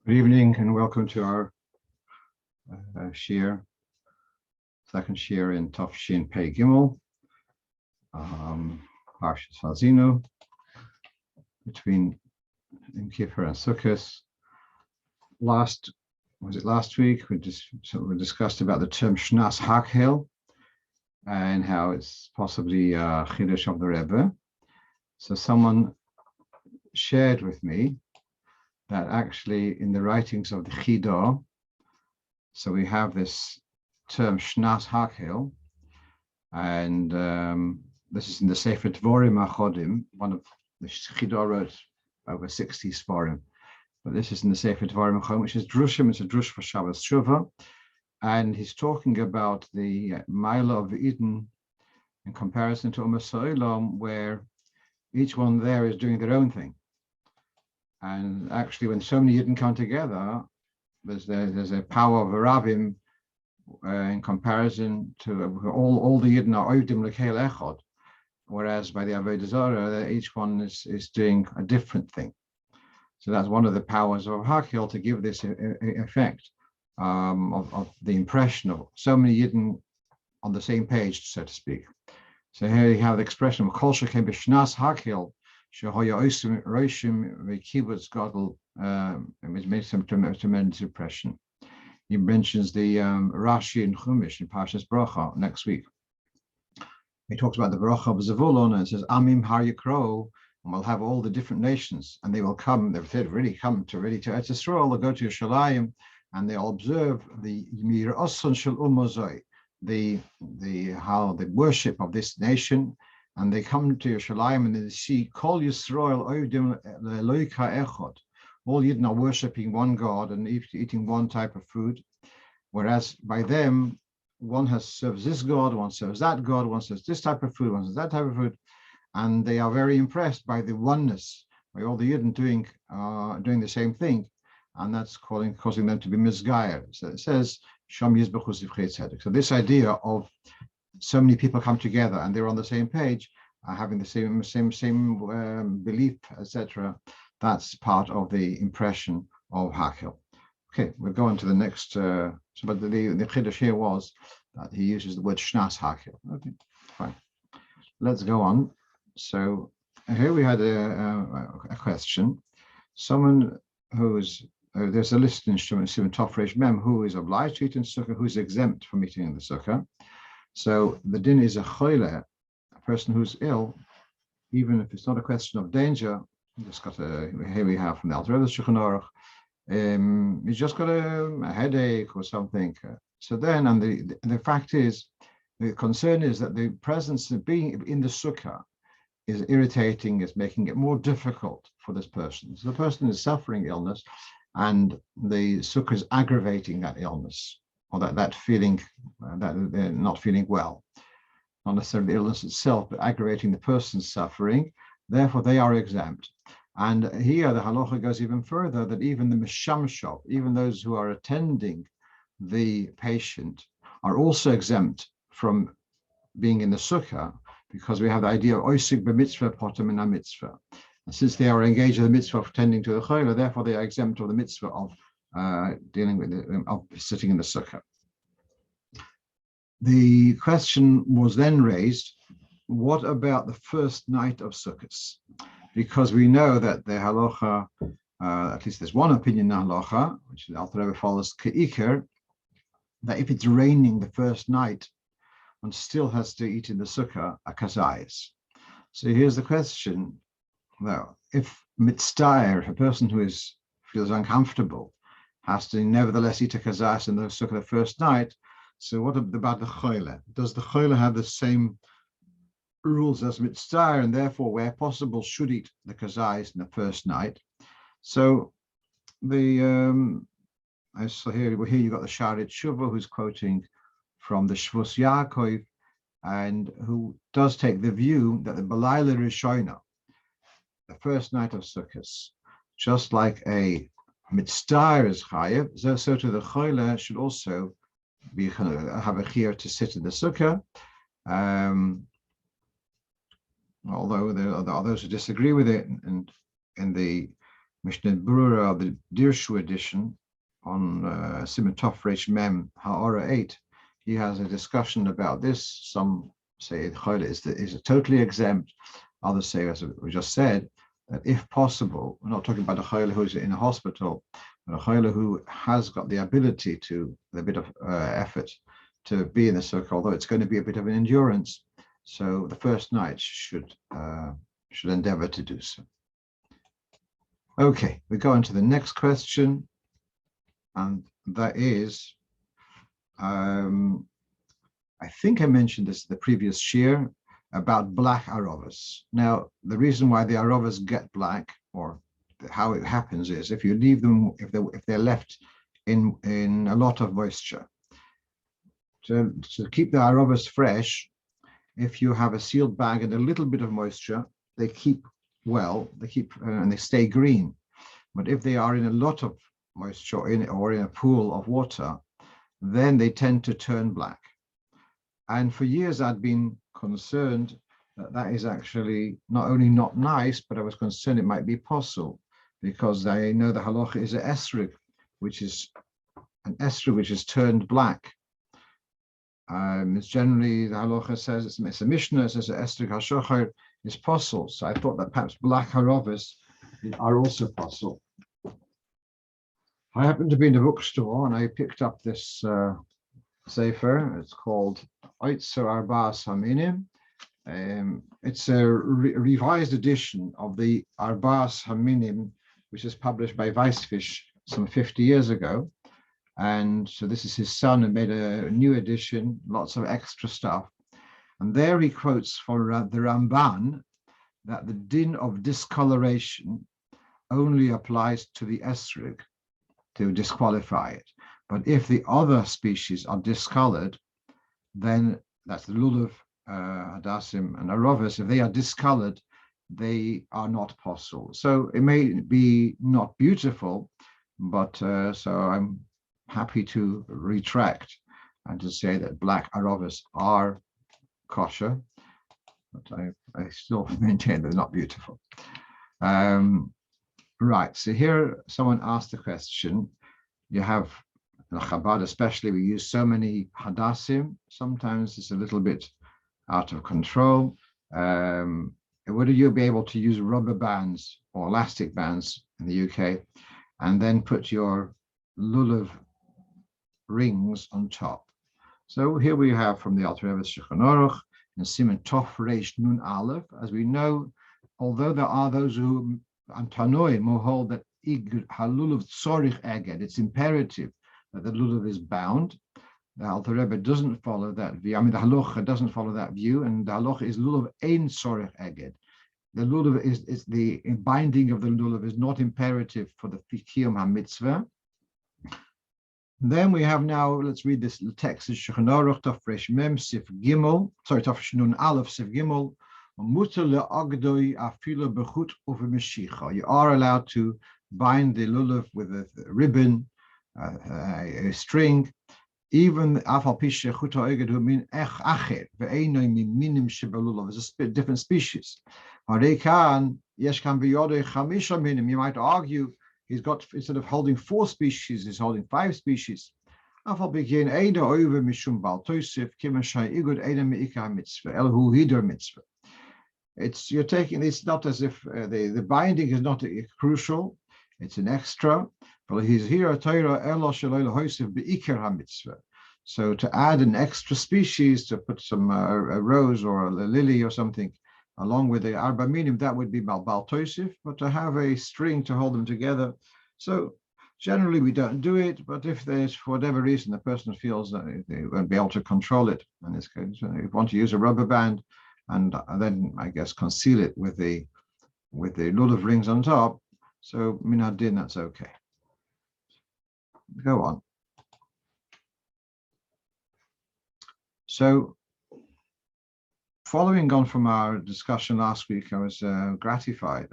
Good evening and welcome to our shiur, second shiur in Tov Shin Pei Gimel, Parshas Hazinu, between Yom Kippur and Sukkah. Last week we discussed about the term Shnas Hakhel and how it's possibly a Chiddush of the Rebbe. So someone shared with me that actually in the writings of the Chidah, so we have this term Shnas Hakhel, and this is in the Sefer Dvorim Achodim. One of the Chidah wrote over 60 Sforim, but this is in the Sefer Dvorim Achodim, which is Drushim. It's a Drush for Shabbos Shuvah, and he's talking about the Mila of Eden in comparison to Umas Ha'olam, where each one there is doing their own thing. And actually, when so many Yidden come together, there's a power of a Rabbim in comparison to all the Yidden are Oivdim L'Keil Echad, whereas by the Avodah Zarah, each one is doing a different thing. So that's one of the powers of Hakhel, to give this effect of the impression of so many Yidden on the same page, so to speak. So here you have the expression of Kol Shekem B'Shnas Hakhel, which makes some tremendous impression. He mentions the Rashi in Chumash in Parshas Bracha next week. He talks about the Bracha of Zavulon and says, Amim Har Yikro, and we'll have all the different nations, and they will come. They've really come to Eretz Yisrael. They'll go to Yerushalayim, and they'll observe the Mir'ason Shel Umozoi, the worship of this nation. And they come to Yerushalayim and they see Kol Yisrael Oivdim L'Eloka Echad. All Yidden are worshipping one God and eating one type of food, whereas by them, one serves this God, one serves that God, one serves this type of food, one serves that type of food, and they are very impressed by the oneness, by all the Yidden doing the same thing, and that's causing them to be misguided. So it says Sham Yizbechu Zivchei Tzedek. So this idea of so many people come together and they're on the same page, having the same belief, etc. That's part of the impression of Hakhel. Okay, we'll go on to the next. But the Chiddush here was that he uses the word Shnas Hakhel. Okay, fine. Let's go on. So here we had a question. Someone who's there's a list in Simon Tov Reish Mem who is obliged to eat in Sukkah, who's exempt from eating in the Sukkah. So the din is a choile, a person who's ill, even if it's not a question of danger. Here we have from the Alter Rebbe's Shulchan Aruch, he's just got a headache or something. So then, and the fact is, the concern is that the presence of being in the Sukkah is irritating, is making it more difficult for this person. So the person is suffering illness, and the Sukkah is aggravating that illness, or that feeling that they're not feeling well, not necessarily the illness itself, but aggravating the person's suffering. Therefore, they are exempt. And here, the halacha goes even further, that even the mishamshov, even those who are attending the patient, are also exempt from being in the sukkah, because we have the idea of oisik b'mitzvah potem in a mitzvah. And since they are engaged in the mitzvah of tending to the chayla, therefore they are exempt of the mitzvah of dealing with of sitting in the sukkah. The question was then raised, what about the first night of Sukkot? Because we know that the halacha, at least there's one opinion in the halacha, which the Alter Rebbe follows keiker, that if it's raining the first night, one still has to eat in the sukkah a kazayis. So here's the question: well, if mitzdayer, if a person who feels uncomfortable, has to nevertheless eat a kazayis in the sukkah the first night, so what about the choile? Does the choile have the same rules as mitzdayer, and therefore, where possible, should eat the kazayis in the first night? So I saw here you got the Sharet Shuvah, who's quoting from the Shvus Yaakov, and who does take the view that the Balayla Rishona, the first night of Sukkot, just like a mitzdayer is chayev, so to the choile should also have a chiyur to sit in the sukkah. Although there are those who disagree with it, and in the Mishnah Brura of the Dirshu edition on Siman Tov Reish Mem Ha'ora 8, he has a discussion about this. Some say the Chayla is totally exempt. Others say, as we just said, that if possible, we're not talking about a Chayla who's in a hospital, but a Chayla who has got the ability to, with a bit of effort, to be in the Sukkah, although it's going to be a bit of an endurance. So the first night should endeavor to do so. Okay, we go on to the next question, and that is, I think I mentioned this in the previous shiur about black Arovois. Now, the reason why the Arovois get black, or how it happens, is if you leave them, if they're left in a lot of moisture. To keep the Arovois fresh, if you have a sealed bag and a little bit of moisture, they keep well, and they stay green. But if they are in a lot of moisture or in a pool of water, then they tend to turn black. And for years I'd been concerned that is actually not only not nice, but I was concerned it might be possible, because I know the halacha is an Esrog, which is turned black. It's generally, the halacha says, it's a Mishnah, it says Esrog HaShochar is possible. So I thought that perhaps black Arovois are also possible. I happened to be in the bookstore and I picked up this sefer. It's called Oitzer Arba'as Haminim. It's a revised edition of the Arba'as Haminim, which is published by Weissfish some 50 years ago. And so this is his son who made a new edition, lots of extra stuff. And there he quotes for the Ramban that the din of discoloration only applies to the Esrog to disqualify it. But if the other species are discolored, then that's the Lulav, Hadasim, and Arovois. If they are discolored, they are not possible. So it may be not beautiful, but so I'm happy to retract and to say that black Arovois are kosher, but I still maintain they're not beautiful. Right, so here someone asked the question, you have, in Chabad especially, we use so many Hadasim, sometimes it's a little bit out of control. Would you be able to use rubber bands or elastic bands in the UK and then put your Lulav rings on top? So here we have from the Alter Rebbe Shulchan Aruch in Siman Tov Reish Nun Aleph. As we know, although there are those who Antanoim who hold that halulav tzorich eged, it's imperative that the lulav is bound. The Alter Rebbe doesn't follow that view. I mean, the halacha doesn't follow that view, and the halacha is lulav ein tzorich eged. The lulav is the binding of the lulav is not imperative for the kiyum ha-mitzvah. Then we have now, let's read this text in Shulchan Aruch Tov Reish Mem Sif Gimel, Tov Nun Aleph Sif Gimel. You are allowed to bind the lulav with a ribbon, a string, even there's a different species. You might argue he's got, instead of holding 4 species, he's holding 5 species. You're taking, it's not as if the binding is not crucial, it's an extra. But he's here so to add an extra species, to put some a rose or a lily or something along with the arba minim, that would be bal toisif. But to have a string to hold them together, so generally we don't do it. But if there's, for whatever reason, the person feels that they won't be able to control it, in this case, if you want to use a rubber band, and then I guess conceal it with the lulav rings on top. So minad din, that's okay. Go on. So following on from our discussion last week, I was gratified.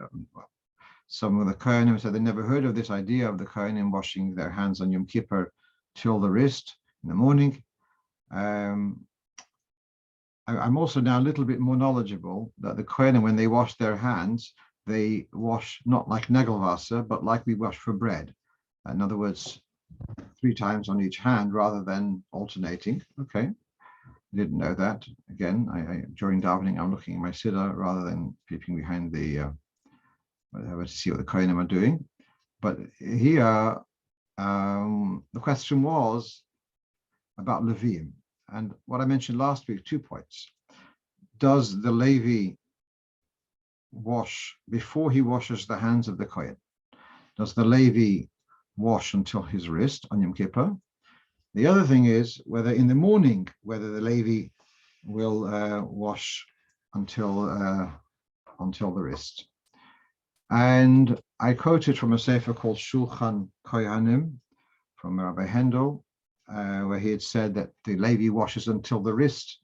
Some of the Kohanim said they never heard of this idea of the Kohanim washing their hands on Yom Kippur till the wrist in the morning. I'm also now a little bit more knowledgeable that the Kohanim, when they wash their hands, they wash not like Nagelwasser, but like we wash for bread. In other words, 3 times on each hand rather than alternating. Okay, didn't know that. Again, I during davening, I'm looking at my siddur rather than peeping behind the whatever to see what the Kor'im are doing. But here, the question was about Leviim. And what I mentioned last week, 2 points. Does the Levi wash before he washes the hands of the Kohen? Does the Levi wash until his wrist on Yom Kippur? The other thing is whether in the morning, whether the Levi will wash until the wrist. And I quoted from a sefer called Shulchan Kohanim from Rabbi Hendel, where he had said that the Levi washes until the wrist,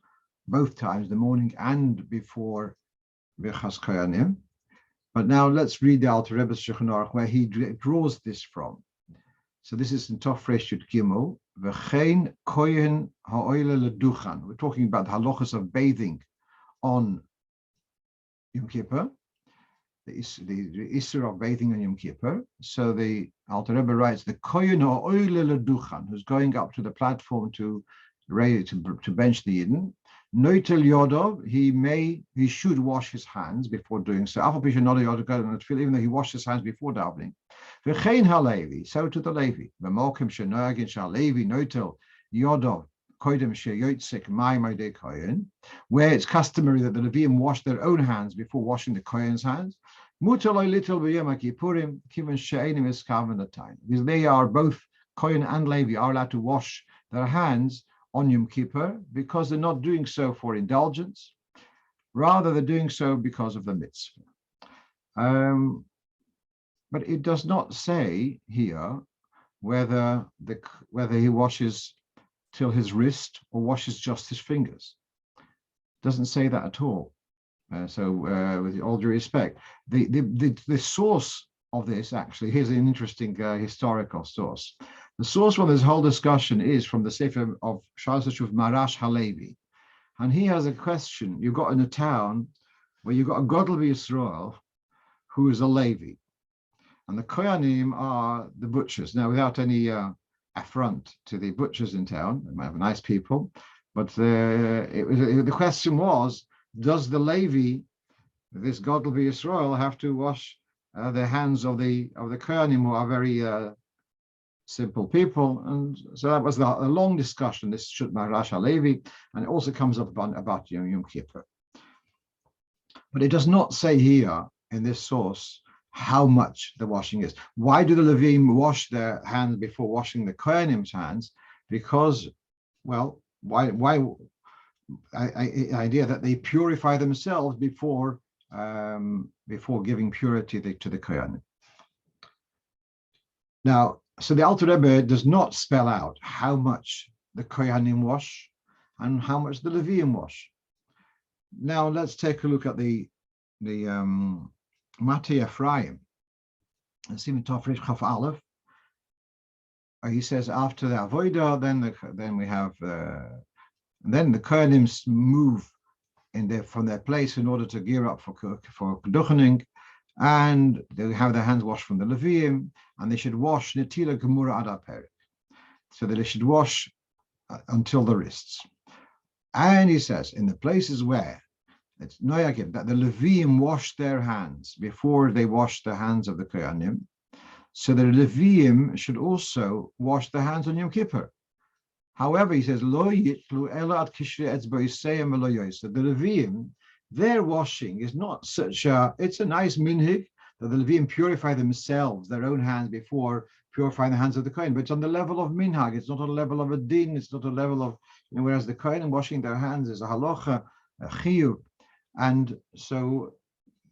both times, the morning and before Birchas Kohanim. But now let's read the Alter Rebbe's Shulchan Aruch, where he draws this from. So this is in Tov Resh Yud Gimel, V'chein Kohen ha'oile leduchan. We're talking about the halachas of bathing on Yom Kippur, the Isser of bathing on Yom Kippur. So the Alter Rebbe writes, the Kohen ha'oile leduchan, who's going up to the platform to bench the Yidden, Noitel Yodov, he should wash his hands before doing so. Even though he washed his hands before davening. V'chein ha'levi, so to the Levi. V'mokim she'noagin sha'levi noitel Yodov koidem she'yotzik mai ma'odei kohen, where it's customary that the Leviim wash their own hands before washing the Kohen's hands. Mutaloi little b'yom kippurim kiven she'enim eskaven atayim, because they are both Kohen and Levi are allowed to wash their hands on Yom Kippur because they're not doing so for indulgence, rather they're doing so because of the mitzvah. But it does not say here whether he washes till his wrist or washes just his fingers. It doesn't say that at all. So with all due respect, the source of this, actually, here's an interesting historical source. The source for this whole discussion is from the Sefer of Shalosh Marash Halevi. And he has a question. You've got in a town where you've got a Gadol Yisrael who is a Levi. And the Kohanim are the butchers. Now, without any affront to the butchers in town, they might have nice people, but the question was, does the Levi, this Gadol Yisrael, have to wash the hands of the Kohanim, who are very simple people? And so that was a long discussion. This should Marash Halevi, and it also comes up about Yom Kippur. But it does not say here in this source how much the washing is. Why do the Leviim wash their hands before washing the Kohanim's hands? Because, well, why idea that they purify themselves before giving purity to the Kohanim. Now, so the Alter Rebbe does not spell out how much the Kohanim wash and how much the Leviim wash. Now let's take a look at the Mati Ephraim. Let's see in Tov Resh Chaf Aleph. He says after the Avodah, then we have then the Kohanim move from their place in order to gear up for Keduchening, and they have their hands washed from the Leviim, and they should wash Netila Gemura Ad HaPerek, so that they should wash until the wrists. And he says, in the places where it's noyagim, that the Leviim wash their hands before they wash the hands of the Kohanim, so the Leviim should also wash the hands on Yom Kippur. However, he says, Lo yitlu ela ad kishri etzba'iseyim v'lo yoyser. The Leviim, their washing is not it's a nice minhag that the Leviim purify themselves, their own hands, before purifying the hands of the Kohen. But it's on the level of minhag. It's not on the level of a din. It's not a level of, whereas the Kohen washing their hands is a halacha, a shiur. And so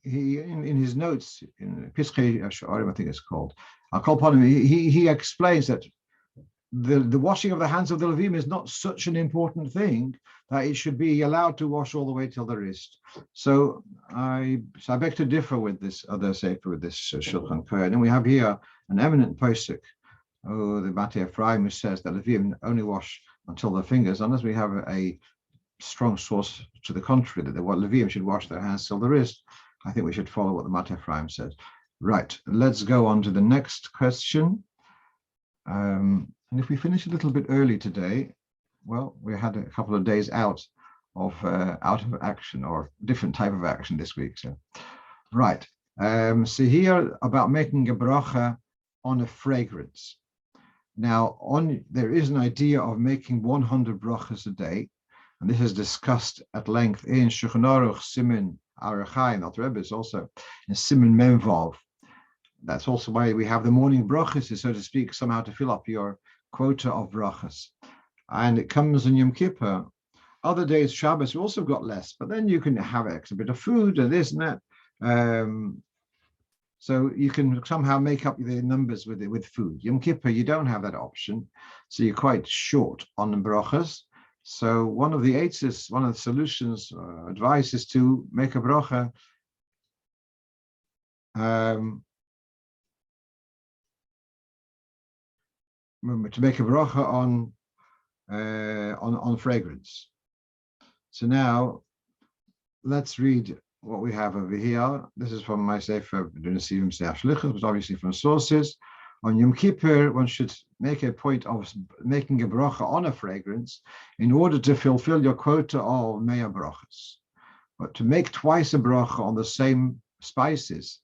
he, in his notes, in Pischei Shorim, I think it's called, he explains that the washing of the hands of the Leviim is not such an important thing that it should be allowed to wash all the way till the wrist. So I beg to differ with this other sefer, with this Shulchan Kohen. And we have here an eminent posek, the Mati Ephraim, who says that Leviim only wash until their fingers, unless we have a strong source to the contrary, that the Leviim should wash their hands till the wrist. I think we should follow what the Mateh Ephraim says. Right, let's go on to the next question. And if we finish a little bit early today, well, we had a couple of days out of action, or different type of action this week. So, right. So here about making a bracha on a fragrance. Now, there is an idea of making 100 brachas a day, and this is discussed at length in Shulchan Aruch Siman Arachai, not Rebbe, it's also in Siman Memvav. That's also why we have the morning brachas, so to speak, somehow to fill up your quota of brachas. And it comes in Yom Kippur. Other days, Shabbos, we also got less, but then you can have extra bit of food and this and that. So you can somehow make up the numbers with food. Yom Kippur, you don't have that option, so you're quite short on the brachas. So one of the eights, one of the solutions, advice is to make a bracha. To make a bracha on fragrance. So now let's read what we have over here. This is from my Sefer Dunasivim Seach Shlichus, but obviously from sources. On Yom Kippur, one should make a point of making a bracha on a fragrance in order to fulfill your quota of Me'ah brachas. But to make twice a bracha on the same spices,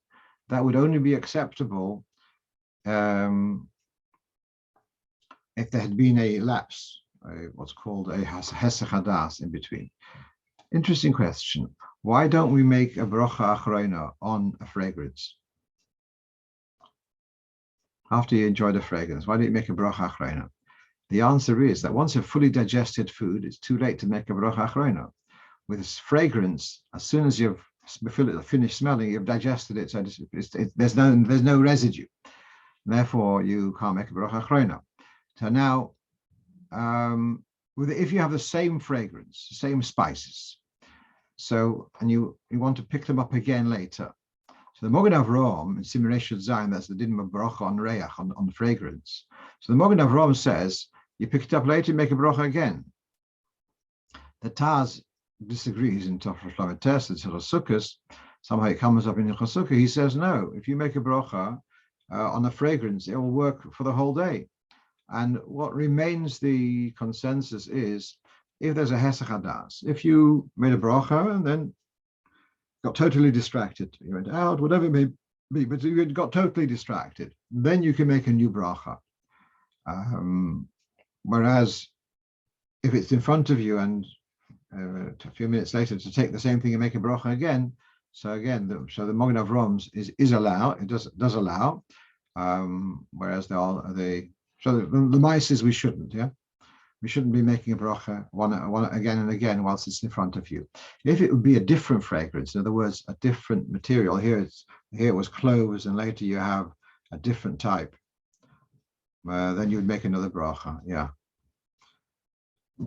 that would only be acceptable if there had been a lapse, what's called a hesech hadas in between. Interesting question. Why don't we make a bracha achrona on a fragrance? After you enjoy the fragrance, why don't you make a bracha achrona? The answer is that once a fully digested food, it's too late to make a bracha achrona. With fragrance, as soon as you've finished smelling, you've digested it, so there's no residue. Therefore, you can't make a bracha achrona. So now, if you have the same fragrance, the same spices, and you want to pick them up again later. So the Mogen Avram in Simulation Zayin, that's the din of bracha on reach, on fragrance. So the Mogen Avram says, you pick it up later, you make a bracha again. The Taz disagrees in Torah Shlametes, in Sukkah. Somehow it comes up in Sukkah. He says, no, if you make a bracha on a fragrance, it will work for the whole day. And what remains the consensus is, if there's a hesech hadas, if you made a bracha and then got totally distracted, you went out, whatever it may be, but you got totally distracted, then you can make a new bracha. Whereas if it's in front of you and a few minutes later to take the same thing and make a bracha again, so again, the Mogen Avram is allowed, it does allow, whereas so the mice is we shouldn't, yeah? We shouldn't be making a bracha one again and again whilst it's in front of you. If it would be a different fragrance, in other words, a different material, here it was cloves and later you have a different type, then you would make another bracha, yeah.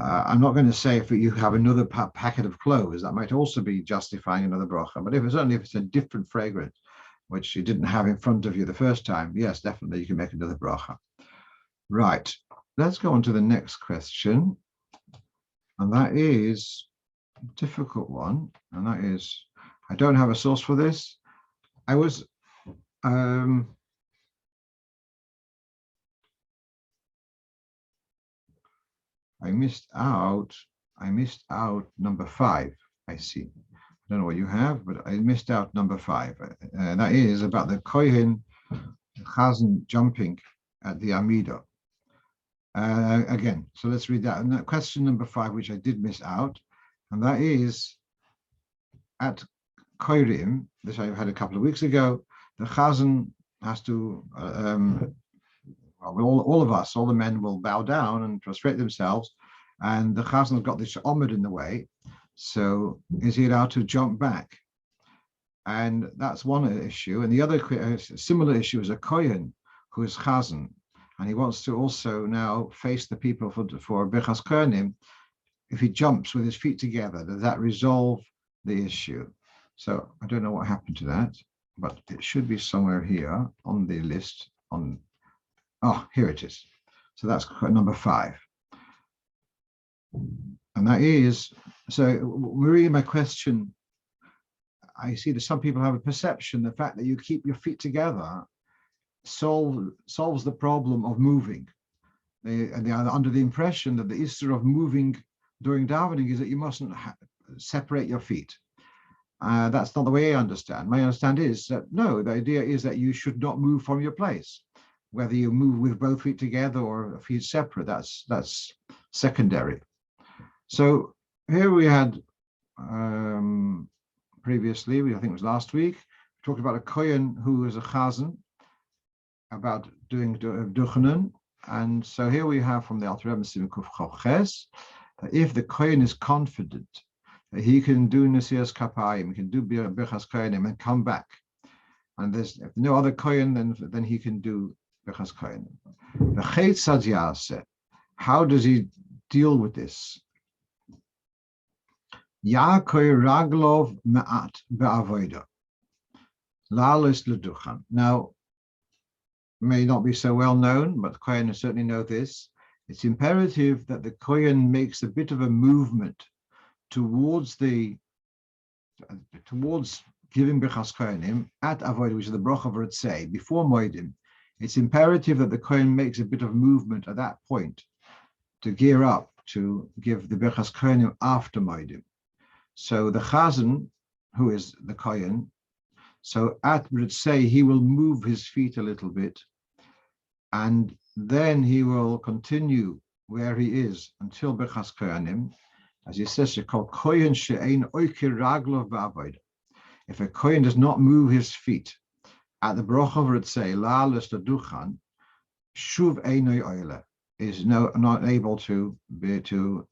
I'm not going to say if you have another packet of cloves, that might also be justifying another bracha, but if it's a different fragrance, which you didn't have in front of you the first time, yes, definitely you can make another bracha. Right, let's go on to the next question, and that is a difficult one, and that is, I don't have a source for this. I was, I missed out number 5, I see. I don't know what you have, but I missed out number 5. That is about the Kohain Chazan jumping at the Amidah. Again, so let's read that. And that question number 5, which I did miss out, and that is at Kor'im, this I had a couple of weeks ago, the Chazan has to, all of us, all the men will bow down and prostrate themselves, and the Chazan's got this omid in the way, so is he allowed to jump back? And that's one issue. And the other similar issue is a Kohen who is Chazan, and he wants to also now face the people for Bechas Kor'im. If he jumps with his feet together, does that resolve the issue? So I don't know what happened to that, but it should be somewhere here on the list. Here it is. So that's number 5. And that is, so Maria, my question, I see that some people have a perception the fact that you keep your feet together solves the problem of moving. They are under the impression that the issue of moving during davening is that you mustn't separate your feet. That's not the way I understand. My understanding is that no, the idea is that you should not move from your place. Whether you move with both feet together or feet separate, that's secondary. So here we had previously, I think it was last week, we talked about a Kohen who is a Chazan, about doing duchenon. And so here we have from the Alter Rebbe Kuf Chav Ches, that if the Kohen is confident that he can do Nesias Kapayim, he can do Birchas Kohanim and come back, and there's if no other Kohen, then he can do Birchas Kohanim. The Cheitzad Yaseh, how does he deal with this? Yaakoi Raglov Ma'at Be'avoida Lalis Leduchan. Now, may not be so well known, but Kohen certainly know this. It's imperative that the Kohen makes a bit of a movement towards giving Birchas Kohanim at Avodah, which is the Rov of Anash, before Moedim. It's imperative that the Kohen makes a bit of movement at that point to gear up to give the Birchas Kohanim after Moedim. So the Chazan, who is the Kohen, so at Anash he will move his feet a little bit, and then he will continue where he is until Birchas Kohanim. As he says, called Kohen she'ein oiker raglov ba'avodah. If a Kohen does not move his feet at the Rov of Anash, la'alos leduchan, shuv einoi oile, is not able to do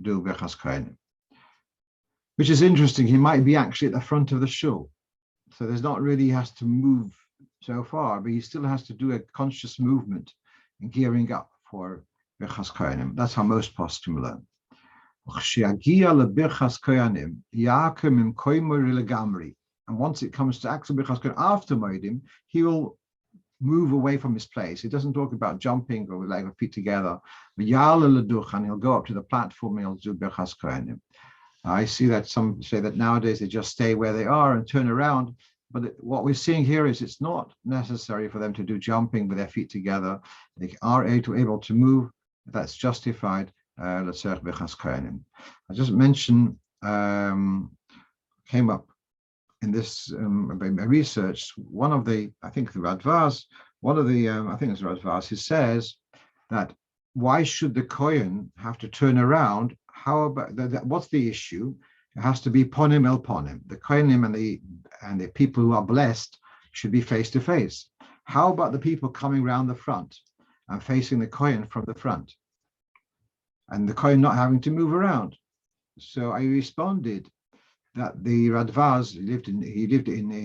Birchas Kohanim. Which is interesting. He might be actually at the front of the shul, so there's not really, he has to move so far, but he still has to do a conscious movement in gearing up for Birchas Kohanim. That's how most poskim learn. And once it comes to actual Birchas Kohanim after Moedim, he will move away from his place. He doesn't talk about jumping or with like feet together. But he'll go up to the platform and he'll do Birchas Kohanim. I see that some say that nowadays they just stay where they are and turn around. But what we're seeing here is it's not necessary for them to do jumping with their feet together. They are able to move. That's justified. Let's say Birchas Kohanim. I just mentioned came up in this research. One of the, I think the Radvaz, he says that why should the Kohen have to turn around? How about that? What's the issue? It has to be ponim el ponim. The Kohanim and the people who are blessed should be face to face. How about the people coming around the front and facing the Kohen from the front, and the Kohen not having to move around? So I responded that the Radvaz lived in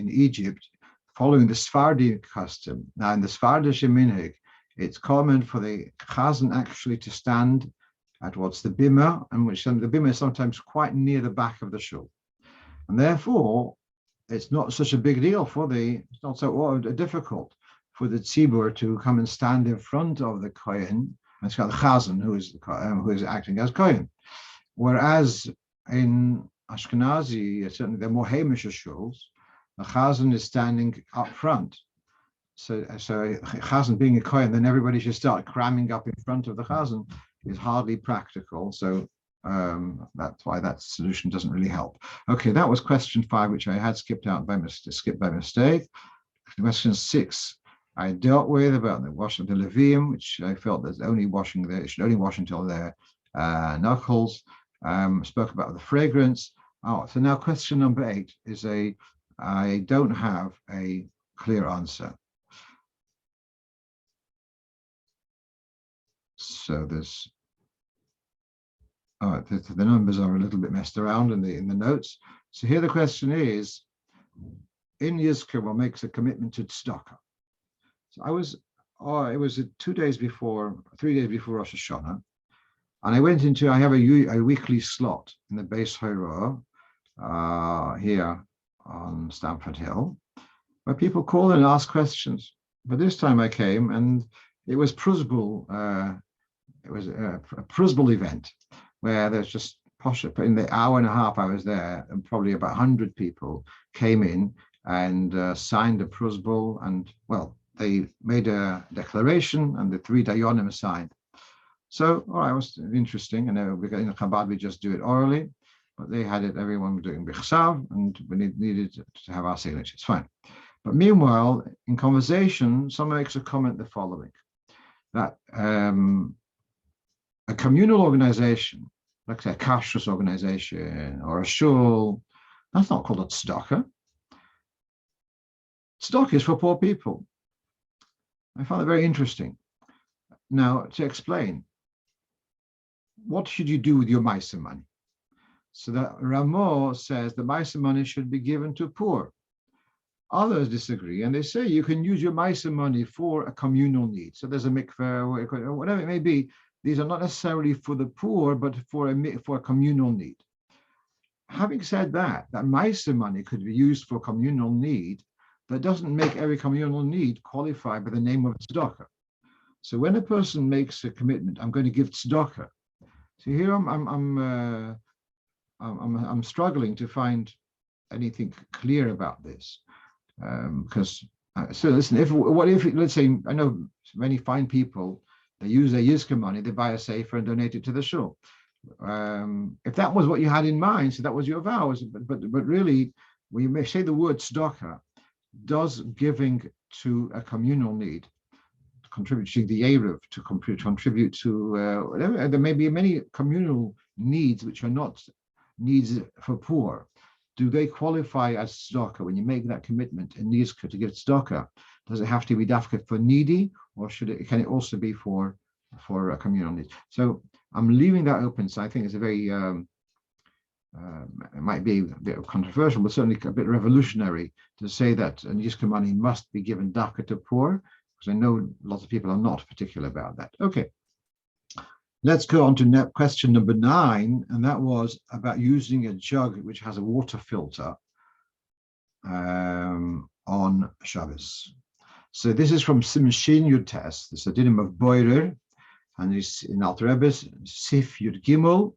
Egypt, following the Sephardi custom. Now in the Sephardish minhag, it's common for the Chazan actually to stand at what's the bima, and which the bima is sometimes quite near the back of the shul, and therefore it's not such a big deal it's not so difficult for the tzibur to come and stand in front of the Kohen. It's got the Chazan who is acting as Kohen, whereas in Ashkenazi, certainly the more Hamish shuls, the Chazan is standing up front. So Chazan being a Kohen, then everybody should start cramming up in front of the Chazan is hardly practical. So that's why that solution doesn't really help. Okay, that was question 5, which I had skipped by mistake. Question 6, I dealt with about the washing of the Levim, which I felt there's only washing there. It should only wash until their knuckles. Spoke about the fragrance. Oh, so now question number 8 is I don't have a clear answer. So there's, the numbers are a little bit messed around in the notes. So here the question is, in Yizkor makes a commitment to tzedakah. So it was 3 days before Rosh Hashanah, and I have a weekly slot in the base Halocho here on Stamford Hill, where people call and ask questions. But this time I came, and it was Prusbul. It was a Prusbul event where there's just in the hour and a half I was there, and probably about 100 people came in and signed a prusbul, and well, they made a declaration, and the 3 Dayanim signed. So, all right, it was interesting. And in Chabad, we just do it orally, but they had it, everyone was doing bichsav, and we needed to have our signatures. Fine. But meanwhile, in conversation, someone makes a comment the following, that a communal organization, like say a kashrus organization or a shul, that's not called a tzedakah. Tzedakah is for poor people. I found it very interesting. Now, to explain, what should you do with your Maisa money? So that Ramo says the Maisa money should be given to poor. Others disagree, and they say you can use your Maisa money for a communal need. So there's a mikveh, whatever it may be. These are not necessarily for the poor, but for a communal need. Having said that Maisa money could be used for communal need, that doesn't make every communal need qualify by the name of tzedakah. So when a person makes a commitment, I'm going to give tzedakah. So here I'm struggling to find anything clear about this, because so listen, if let's say I know many fine people, they use their Yizka money, they buy a sefer and donate it to the shul. If that was what you had in mind, so that was your vows, but really, when you may say the word tzedakah, does giving to a communal need, contributing the Eruv, to contribute to whatever, there may be many communal needs which are not needs for poor. Do they qualify as tzedakah when you make that commitment in Nizka to give tzedakah? Does it have to be dafka for needy, or can it also be for a communal need? So I'm leaving that open. So I think it's a very it might be a bit controversial, but certainly a bit revolutionary to say that Nizka money must be given dafka to poor, because I know lots of people are not particular about that. Okay, let's go on to question number 9, and that was about using a jug which has a water filter on Shabbos. So this is from Simshin Yud Tes, this is a dinim of Boirer, and it's in Alter Rebbe's Sif Yud Gimel,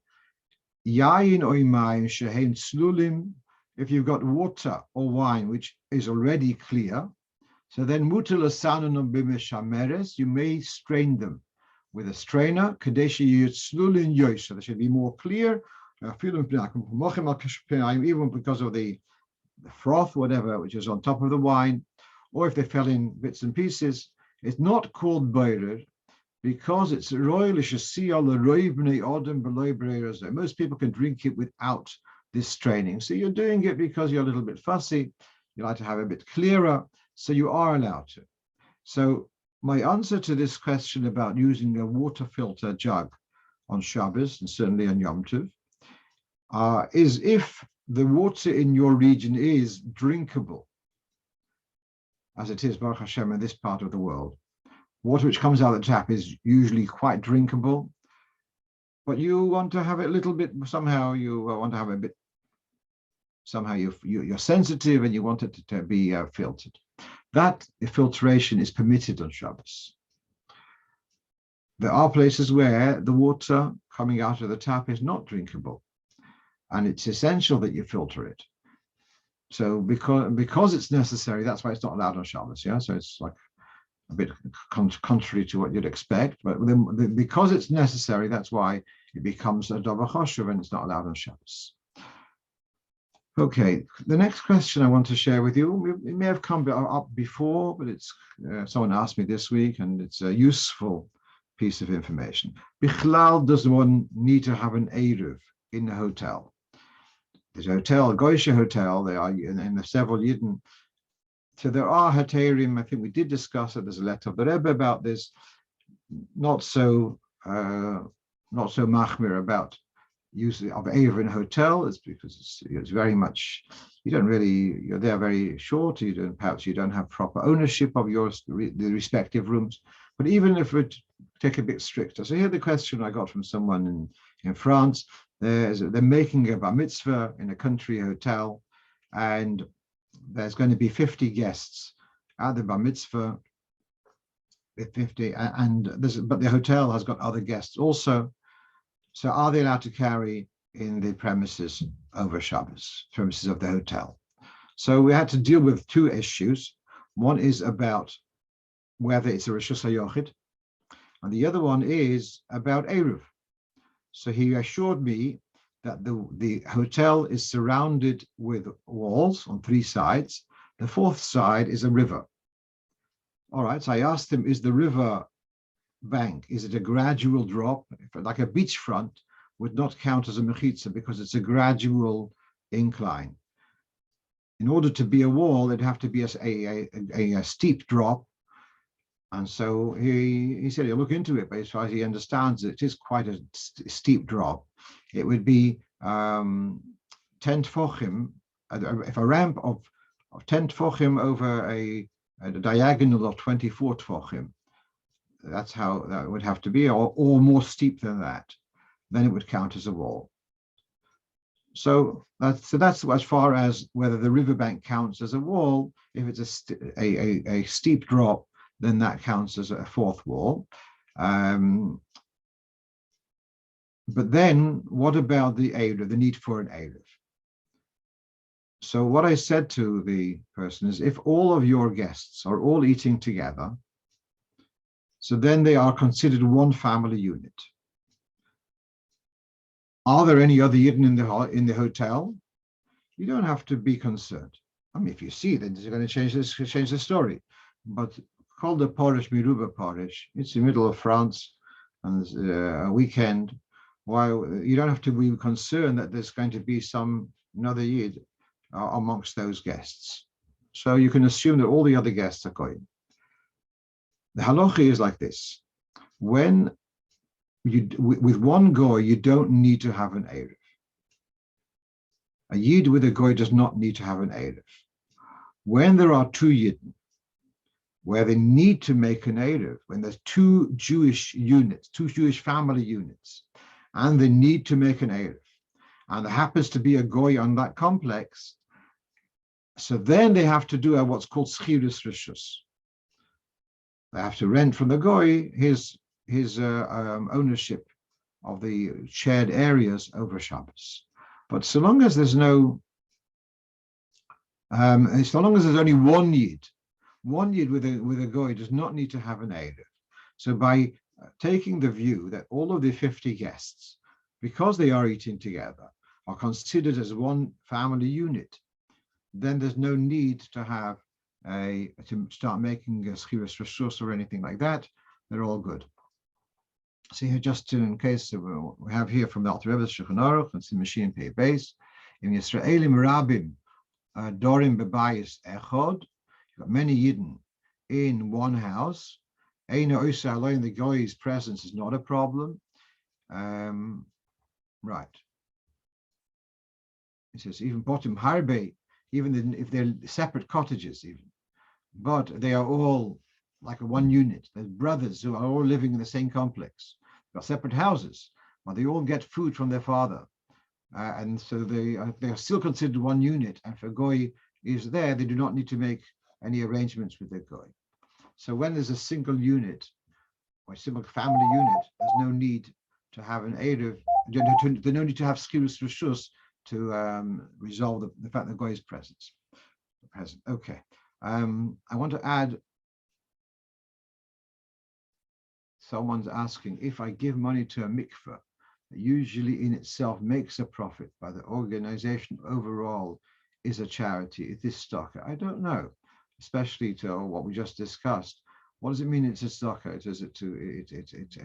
Yayin Oimayim Shehein Slulim. If you've got water or wine which is already clear, so then mutal asanun b'mishameres, you may strain them with a strainer, kadeshi yitzlulin yosh, so they should be more clear, even because of the froth, whatever, which is on top of the wine, or if they fell in bits and pieces. It's not called boirer because it's royalish. Most people can drink it without this straining. So you're doing it because you're a little bit fussy, you like to have a bit clearer, so you are allowed to. So my answer to this question about using a water filter jug on Shabbos, and certainly on Yom Tov, is if the water in your region is drinkable, as it is, Baruch Hashem, in this part of the world. Water which comes out of the tap is usually quite drinkable, but you want to have it a little bit, somehow you want to have a bit, somehow you're sensitive and you want it to be filtered. That filtration is permitted on Shabbos. There are places where the water coming out of the tap is not drinkable, and it's essential that you filter it. So because it's necessary, that's why it's not allowed on Shabbos. Yeah, so it's like a bit contrary to what you'd expect, but because it's necessary, that's why it becomes a davar choshev and it's not allowed on Shabbos. Okay, the next question I want to share with you, it may have come up before, but it's someone asked me this week, and it's a useful piece of information. Bichlal, does one need to have an Eruv in the hotel? There's a hotel, a Goyshe hotel, they are in the several Yidden. So there are Haterim, I think we did discuss it, there's a letter of the Rebbe about this, not so machmir about use of Eruv in a hotel. It's because it's very much, you're there very short, perhaps you don't have proper ownership of the respective rooms. But even if it take a bit stricter. So here the question I got from someone in France, they're making a bar mitzvah in a country hotel, and there's going to be 50 guests at the bar mitzvah, with 50, but the hotel has got other guests also. So are they allowed to carry in the premises over Shabbos, premises of the hotel. So we had to deal with two issues. One is about whether it's a Rishus HaYochid, and the other one is about Eruv. So he assured me that the hotel is surrounded with walls on three sides. The fourth side is a river. All right, so I asked him, is the river bank, is it a gradual drop? Like a beachfront would not count as a mechitza because it's a gradual incline. In order to be a wall, it'd have to be a steep drop. And so he said he'll look into it, but as far as he understands it is quite a steep drop. It would be 10 tefachim, if a ramp of 10 tefachim over a diagonal of 24 tefachim. That's how that would have to be, or more steep than that. Then it would count as a wall. So that's as far as whether the riverbank counts as a wall. If it's a steep drop, then that counts as a fourth wall. But then what about the Eruv, the need for an Eruv? So what I said to the person is, if all of your guests are all eating together, so then they are considered one family unit. Are there any other Yidden in the hotel? You don't have to be concerned. I mean, if you see, then it's going to change the story. But called the Parish Miruba Parish, it's the middle of France, and it's a weekend. While you don't have to be concerned that there's going to be another Yid amongst those guests. So you can assume that all the other guests are going. The halacha is like this: when with one goy, you don't need to have an eruv. A yid with a goy does not need to have an eruv. When there are two yidden, where they need to make an eruv, when there's two Jewish units, two Jewish family units, and they need to make an eruv, and there happens to be a goy on that complex, so then they have to do what's called schiris rishus. They have to rent from the goy his ownership of the shared areas over Shabbos. But so long as there's so long as there's only one yid with a goy does not need to have an eruv. So by taking the view that all of the 50 guests, because they are eating together, are considered as one family unit, then there's no need to have to start making a schiris rishus or anything like that. They're all good. So here, just in case we have here from the Arovois Shulchan Aruch, it's the machine pay base. In Yisraelim Rabim Dorim Bebayis Echod, you've got many Yidden in one house. Eina Oisa alone, the goy's presence is not a problem. Right. It says even bottom harbe, even if they're separate cottages, even, but they are all like a one unit. There's brothers who are all living in the same complex. They've got separate houses, but they all get food from their father, and so they are still considered one unit. And if a goy is there, they do not need to make any arrangements with their goy. So when there's a single unit or a single family unit, there's no need to have an eruv. There's no need to have schiris rishus to resolve the fact that goy is present. Okay. I want to add, someone's asking, if I give money to a mikveh, that usually in itself makes a profit, but the organization overall is a charity, is this tzedakah? I don't know, especially to what we just discussed. What does it mean it's a tzedakah?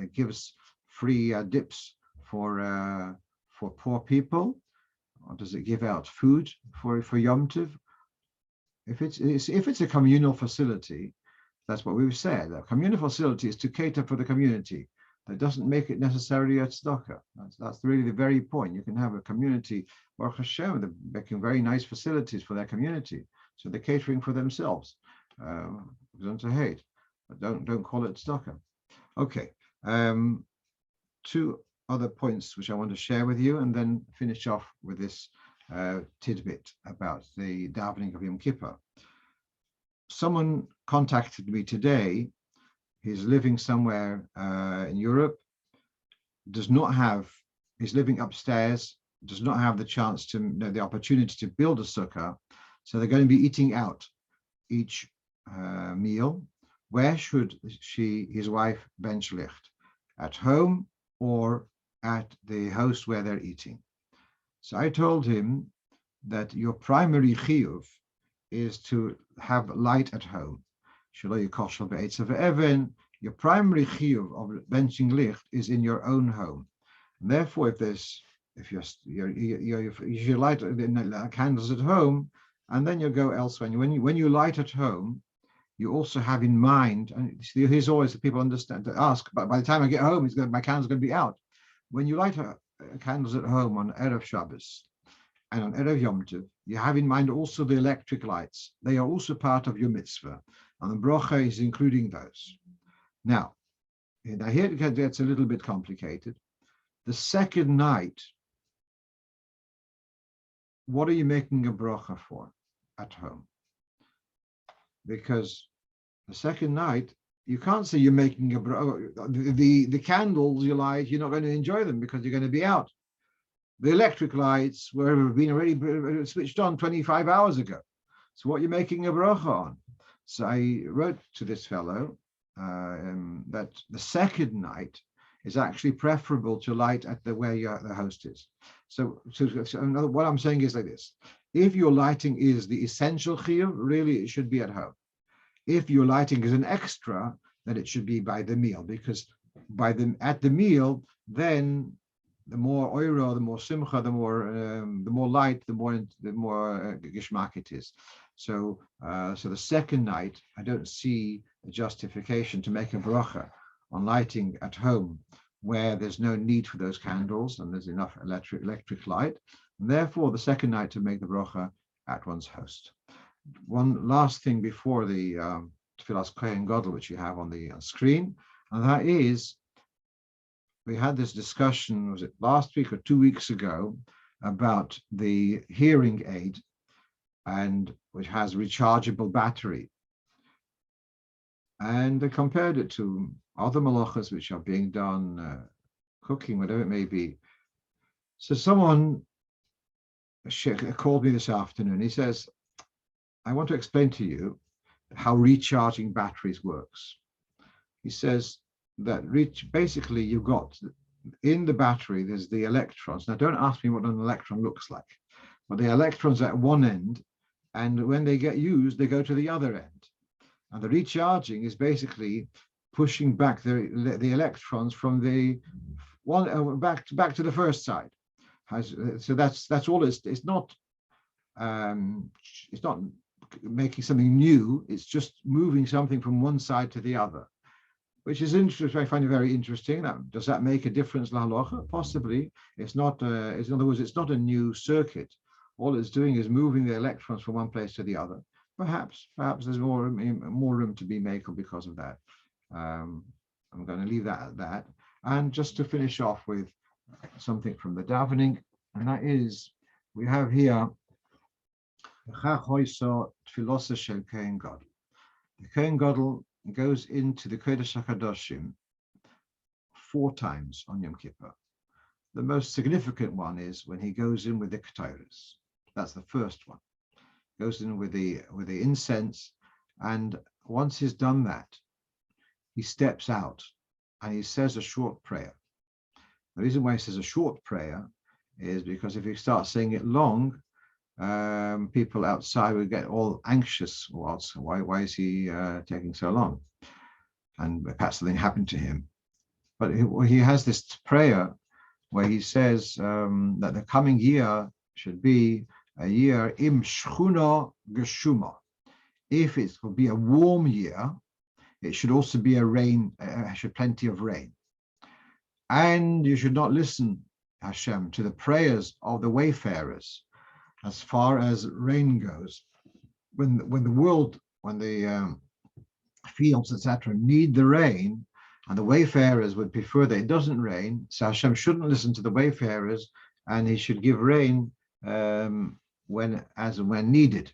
It gives free dips for poor people? Or does it give out food for Yom Tov? If it's a communal facility, that's what we've said. A communal facility is to cater for the community. That doesn't make it necessarily a tzedakah. That's really the very point. You can have a community, Baruch Hashem, they're making very nice facilities for their community. So they're catering for themselves. Don't say hate, but don't call it tzedakah. Okay. Two other points which I want to share with you, and then finish off with this tidbit about the davening of Yom Kippur. Someone contacted me today. He's living somewhere in Europe, he's living upstairs does not have the chance to the opportunity to build a sukkah, so they're going to be eating out each meal. Where should his wife ben shlicht? At home or at the house where they're eating? So I told him that your primary chiyuv is to have light at home. Your primary chiyuv of benching licht is in your own home. And therefore, if you light candles at home, and then you go elsewhere. When you light at home, you also have in mind, and here's always the people understand to ask, but by the time I get home, my candle's going to be out. When you light candles at home on Erev Shabbos and on Erev Yom Tov, you have in mind also the electric lights. They are also part of your mitzvah, and the bracha is including those. Now here it gets a little bit complicated. The second night, what are you making a bracha for at home? Because the second night, you can't say you're making a bracha. The candles you light, you're not going to enjoy them because you're going to be out. The electric lights were been already switched on 25 hours ago. So what you're making a bracha on? So I wrote to this fellow that the second night is actually preferable to light at where the host is. So what I'm saying is like this: if your lighting is the essential chiyuv, really it should be at home. If your lighting is an extra, then it should be by the meal, because at the meal, then the more oiro, the more simcha, the more light, the more gishmak it is. So the second night, I don't see a justification to make a bracha on lighting at home where there's no need for those candles and there's enough electric light. And therefore, the second night to make the bracha at one's host. One last thing before the Tfilas Kohen Gadol, which you have on the screen, and that is, we had this discussion, was it last week or 2 weeks ago, about the hearing aid, and which has rechargeable battery. And I compared it to other malachas which are being done, cooking, whatever it may be. So someone called me this afternoon. He says, I want to explain to you how recharging batteries works. He says that basically you've got in the battery, there's the electrons. Now don't ask me what an electron looks like, but the electrons at one end, and when they get used, they go to the other end. And the recharging is basically pushing back the electrons from the one back to the first side. So that's all. It's not making something new. It's just moving something from one side to the other, which is interesting. I find it very interesting. Does that make a difference, halacha? Possibly. It's not. In other words, it's not a new circuit. All it's doing is moving the electrons from one place to the other. Perhaps there's more room to be made because of that. I'm going to leave that at that. And just to finish off with something from the davening, and that is, we have here the Kohen Gadol. The Kohen Gadol goes into the Kodesh HaKadoshim 4 times on Yom Kippur. The most significant one is when he goes in with the Ketores. That's the first one. Goes in with the incense, and once he's done that, he steps out and he says a short prayer. The reason why he says a short prayer is because if you start saying it long, people outside will get all anxious. Why is he taking so long? And perhaps something happened to him. But he has this prayer where he says that the coming year should be a year im shchuna geshuma. If it will be a warm year, it should also be should plenty of rain. And you should not listen, Hashem, to the prayers of the wayfarers as far as rain goes. When the fields, etc., need the rain, and the wayfarers would prefer that it doesn't rain, so Hashem shouldn't listen to the wayfarers, and he should give rain when needed.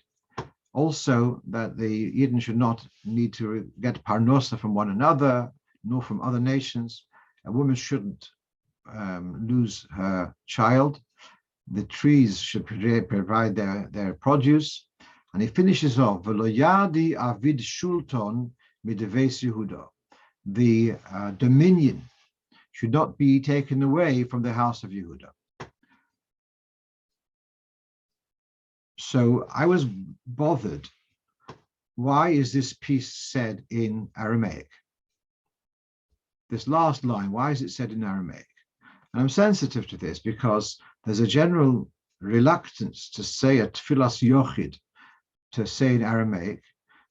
Also, that the Yidden should not need to get parnosa from one another, nor from other nations. A woman shouldn't lose her child, the trees should provide their produce. And he finishes off, V'lo yadi avid shulton mideves Yehuda. The dominion should not be taken away from the house of Yehuda. So I was bothered. Why is this piece said in Aramaic? This last line, why is it said in Aramaic? And I'm sensitive to this because there's a general reluctance to say a tfilas yochid, to say in Aramaic,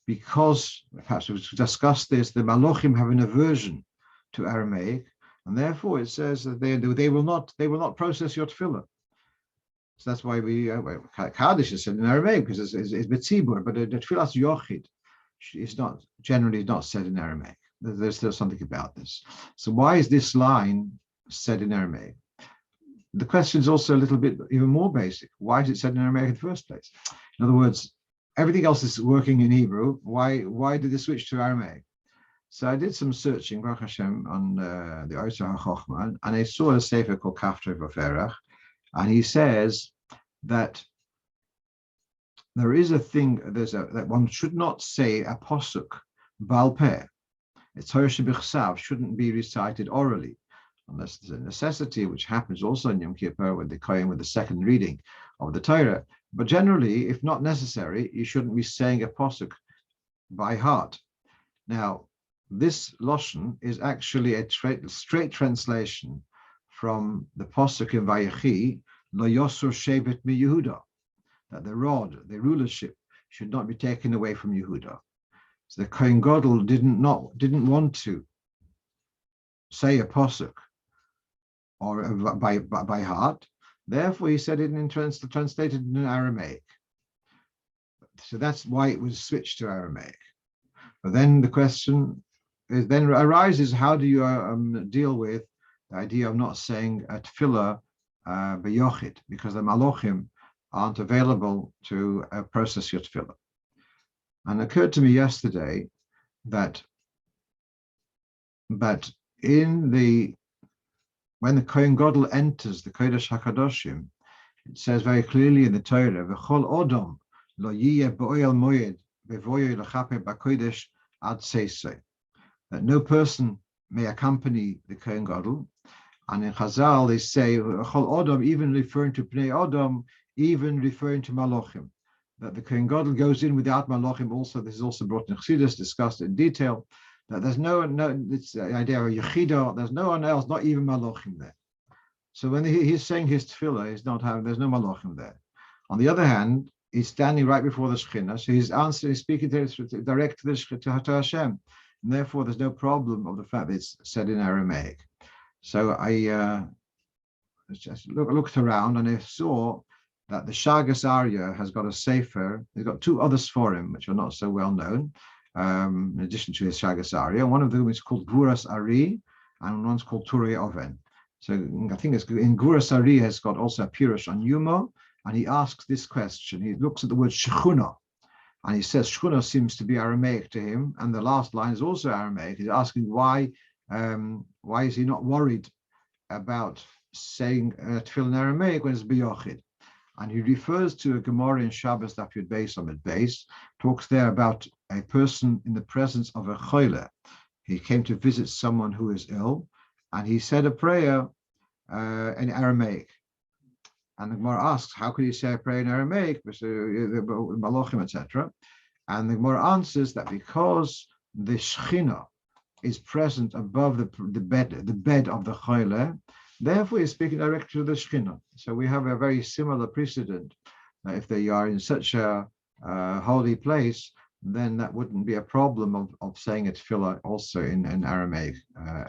because perhaps we've discussed this, the Malochim have an aversion to Aramaic, and therefore it says that they will not process your tefillah. So that's why Kaddish is said in Aramaic because it's betzibur, but the tfilas yochid is not generally not said in Aramaic. There's still something about this. So why is this line said in Aramaic? The question is also a little bit even more basic. Why is it said in Aramaic in the first place? In other words, everything else is working in Hebrew. Why did they switch to Aramaic? So I did some searching, Baruch Hashem, on the Oisah HaChochma, and I saw a sefer called Kafter Vaferach, and he says that there is a thing, that one should not say a posuk bal peh. It's Torah shebichsav shouldn't be recited orally, unless there's a necessity, which happens also in Yom Kippur with the Kohain, with the second reading of the Torah. But generally, if not necessary, you shouldn't be saying a posuk by heart. Now, this lashon is actually a straight translation from the posuk in Vayechi, Lo Yosur Shevet mi Yehuda, that the rod, the rulership, should not be taken away from Yehuda. So the Kohen Gadol didn't want to say a posuk or by heart. Therefore, he said it translated in Aramaic. So that's why it was switched to Aramaic. But then the question then arises: how do you deal with the idea of not saying a tefillah b'yochid, because the malochim aren't available to process your tefillah? And it occurred to me yesterday that when the Kohen Gadol enters the Kodesh HaKadoshim, it says very clearly in the Torah, "V'chol odom lo yiyeh b'oel moed v'voyeh l'chaper b'kodesh ad seisei," that no person may accompany the Kohen Gadol. And in Chazal they say "V'chol odom," even referring to Pnei Odom, even referring to Malochim, that the Kohen Gadol goes in without Malochim. Also, this is also brought in Chassidus, discussed in detail, that there's no it's the idea of Yechidah, there's no one else, not even Malochim there. So when he's saying his tefillah, there's no Malochim there. On the other hand, he's standing right before the Shekhinah, so he's speaking direct to Hashem, and therefore there's no problem of the fact that it's said in Aramaic. So I just looked around and I saw that the Shagas Arya has got a sefer. They've got two other sforim which are not so well known, in addition to his Shagas Arya. One of them is called Guras Ari, and one's called Turei Oven. So I think it's in Guras Ari has got also a Pirush on Yuma, and he asks this question. He looks at the word Shechuna, and he says Shechuna seems to be Aramaic to him, and the last line is also Aramaic. He's asking why is he not worried about saying tefillah in Aramaic when it's biyochid? And he refers to a Gemara in Shabbos Daf Yud Beis Amud Beis, talks there about a person in the presence of a choile. He came to visit someone who is ill, and he said a prayer in Aramaic. And the Gemara asks, how could he say a prayer in Aramaic, Malachim, etc.? And the Gemara answers that because the Shechina is present above the bed of the choile, therefore he's speaking directly to the Shekhinah. So we have a very similar precedent. If they are in such a holy place, then that wouldn't be a problem of saying a tefillah also in Aramaic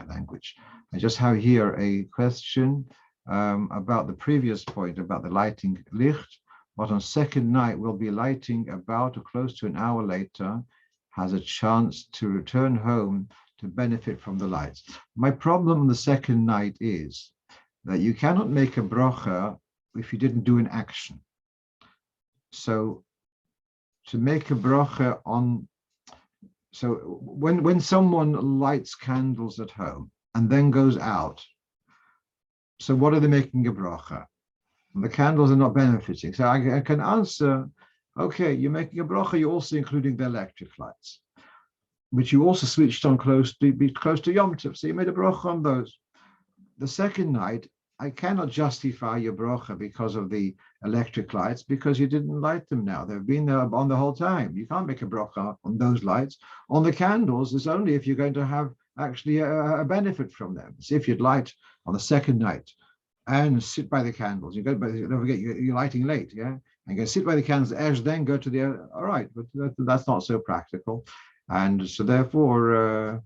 language. I just have here a question about the previous point about the lighting licht. But on second night we'll be lighting about or close to an hour later, has a chance to return home to benefit from the lights. My problem on the second night is that you cannot make a bracha if you didn't do an action. So to make a bracha when someone lights candles at home and then goes out, so what are they making a bracha? and the candles are not benefiting. So I can answer, okay, you're making a bracha, you're also including the electric lights, which you also switched on close to Yom Tov. So you made a bracha on those. The second night, I cannot justify your bracha because of the electric lights, because you didn't light them now. They've been there on the whole time. You can't make a bracha on those lights. On the candles, it's only if you're going to have actually a benefit from them. So if you'd light on the second night and sit by the candles, don't forget you're lighting late, yeah? And go sit by the candles, then go to the, all right, but that's not so practical. And so therefore,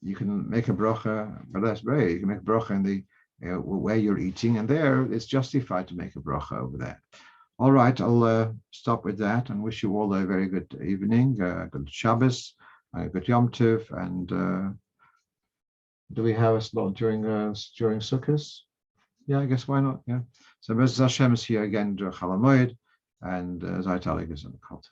you can make a bracha, but that's great. You can make a bracha in the where you're eating, and there it's justified to make a bracha over there. All right, I'll stop with that and wish you all a very good evening, good Shabbos, good Yom Tov, and do we have a slot during Sukkahs? Yeah, I guess why not? Yeah. So Mrs. Hashem is here again, Chalamoid, and Zaytalig is in the cult.